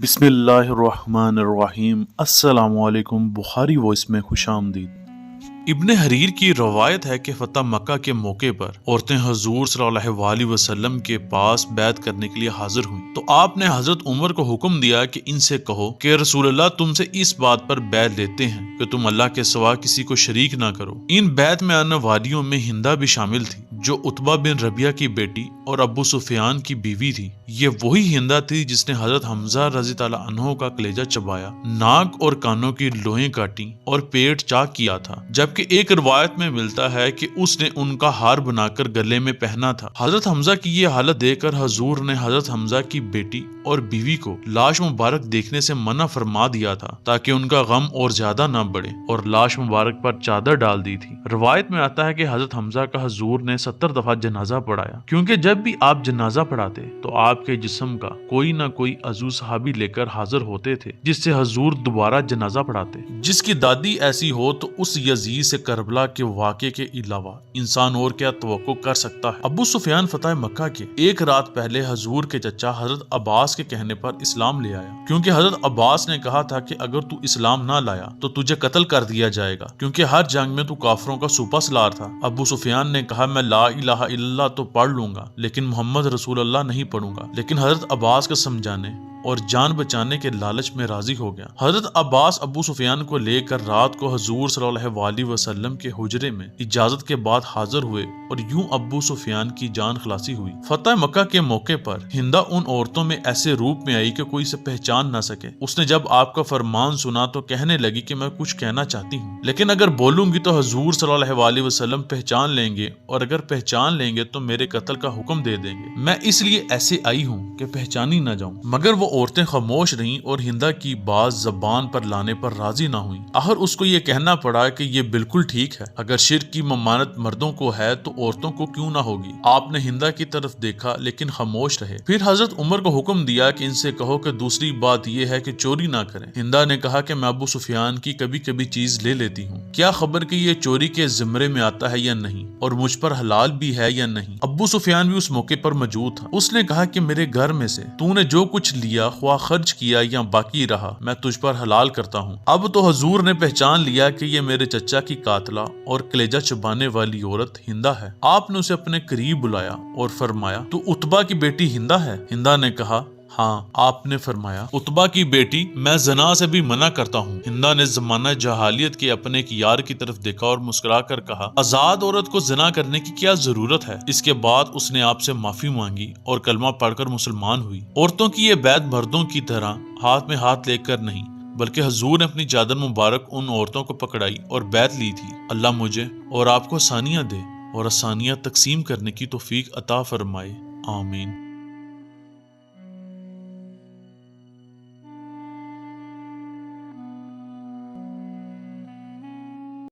بسم اللہ الرحمن الرحیم۔ السلام علیکم۔ بخاری وائس میں خوش آمدید۔ ابن حریر کی روایت ہے کہ فتح مکہ کے موقع پر عورتیں حضور صلی اللہ علیہ وسلم کے پاس بیعت کرنے کے لیے حاضر ہوئیں تو آپ نے حضرت عمر کو حکم دیا کہ ان سے کہو کہ رسول اللہ تم سے اس بات پر بیعت لیتے ہیں کہ تم اللہ کے سوا کسی کو شریک نہ کرو۔ ان بیعت میں آنے والیوں میں ہندہ بھی شامل تھی جو عتبہ بن ربیعہ کی بیٹی اور ابو سفیان کی بیوی تھی۔ یہ وہی ہندہ تھی جس نے حضرت حمزہ رضی اللہ عنہ کا کلیجہ چبایا، ناک اور کانوں کی لوہیں کاٹی اور پیٹ چاک کیا تھا، جبکہ ایک روایت میں ملتا ہے کہ اس نے ان کا ہار بنا کر گلے میں پہنا تھا۔ حضرت حمزہ کی یہ حالت دیکھ کر حضور نے حضرت حمزہ کی بیٹی اور بیوی کو لاش مبارک دیکھنے سے منع فرما دیا تھا تاکہ ان کا غم اور زیادہ نہ بڑھے، اور لاش مبارک پر چادر ڈال دی تھی۔ روایت میں آتا ہے کہ حضرت حمزہ کا حضور نے 70 دفعہ جنازہ پڑھایا، کیونکہ جب بھی آپ جنازہ پڑھاتے تو آپ کے جسم کا کوئی نہ کوئی عضو صحابی لے کر حاضر ہوتے تھے جس سے حضور دوبارہ جنازہ پڑھاتے۔ جس کی دادی ایسی ہو تو اس یزید سے کربلا کے واقعے کے علاوہ انسان اور کیا توقع کر سکتا ہے۔ ابو سفیان فتح مکہ کے ایک رات پہلے حضور کے چچا حضرت عباس کے کہنے پر اسلام لے آیا، کیونکہ حضرت عباس نے کہا تھا کہ اگر تو اسلام نہ لایا تو تجھے قتل کر دیا جائے گا، کیونکہ ہر جنگ میں تو کافروں کا سپہ سالار تھا۔ ابو سفیان نے کہا میں لا الہ الا اللہ تو پڑھ لوں گا لیکن محمد رسول اللہ نہیں پڑھوں گا، لیکن حضرت عباس کا سمجھانے اور جان بچانے کے لالچ میں راضی ہو گیا۔ حضرت عباس ابو سفیان کو لے کر رات کو حضور صلی اللہ علیہ وسلم کے حجرے میں اجازت کے بعد حاضر ہوئے اور یوں ابو سفیان کی جان خلاصی ہوئی۔ فتح مکہ کے موقع پر ہندہ ان عورتوں میں ایسے روپ میں آئی کہ کوئی اسے پہچان نہ سکے۔ اس نے جب آپ کا فرمان سنا تو کہنے لگی کہ میں کچھ کہنا چاہتی ہوں، لیکن اگر بولوں گی تو حضور صلی اللہ علیہ وسلم پہچان لیں گے، اور اگر پہچان لیں گے تو میرے قتل کا حکم دے دیں گے۔ میں اس لیے ایسے آئی ہوں کہ پہچانی نہ جاؤں۔ مگر وہ عورتیں خاموش رہیں اور ہندہ کی بات زبان پر لانے پر راضی نہ ہوئیں۔ آخر اس کو یہ کہنا پڑا کہ یہ بالکل ٹھیک ہے، اگر شرک کی ممانت مردوں کو ہے تو عورتوں کو کیوں نہ ہوگی۔ آپ نے ہندہ کی طرف دیکھا لیکن خاموش رہے۔ پھر حضرت عمر کو حکم دیا کہ ان سے کہو کہ دوسری بات یہ ہے کہ چوری نہ کریں۔ ہندہ نے کہا کہ میں ابو سفیان کی کبھی کبھی چیز لے لیتی ہوں، کیا خبر کہ یہ چوری کے زمرے میں آتا ہے یا نہیں، اور مجھ پر حلال بھی ہے یا نہیں۔ ابو سفیان بھی اس موقع پر موجود تھا۔ اس نے کہا کہ میرے گھر میں سے تو نے جو کچھ لیا خواہ خرچ کیا یا باقی رہا میں تجھ پر حلال کرتا ہوں۔ اب تو حضور نے پہچان لیا کہ یہ میرے چچا کی قاتلہ اور کلیجہ چبانے والی عورت ہندہ ہے۔ آپ نے اسے اپنے قریب بلایا اور فرمایا تو عتبہ کی بیٹی ہندہ ہے؟ ہندہ نے کہا ہاں۔ آپ نے فرمایا عتبہ کی بیٹی میں زنا سے بھی منع کرتا ہوں۔ ہندہ نے زمانہ جہالیت کے اپنے ایک یار کی طرف دیکھا اور مسکرا کر کہا آزاد عورت کو زنا کرنے کی کیا ضرورت ہے۔ اس کے بعد اس نے آپ سے معافی مانگی اور کلمہ پڑھ کر مسلمان ہوئی۔ عورتوں کی یہ بیعت مردوں کی طرح ہاتھ میں ہاتھ لے کر نہیں، بلکہ حضور نے اپنی چادر مبارک ان عورتوں کو پکڑائی اور بیعت لی تھی۔ اللہ مجھے اور آپ کو آسانیاں دے اور آسانیاں تقسیم کرنے کی توفیق عطا فرمائے، آمین۔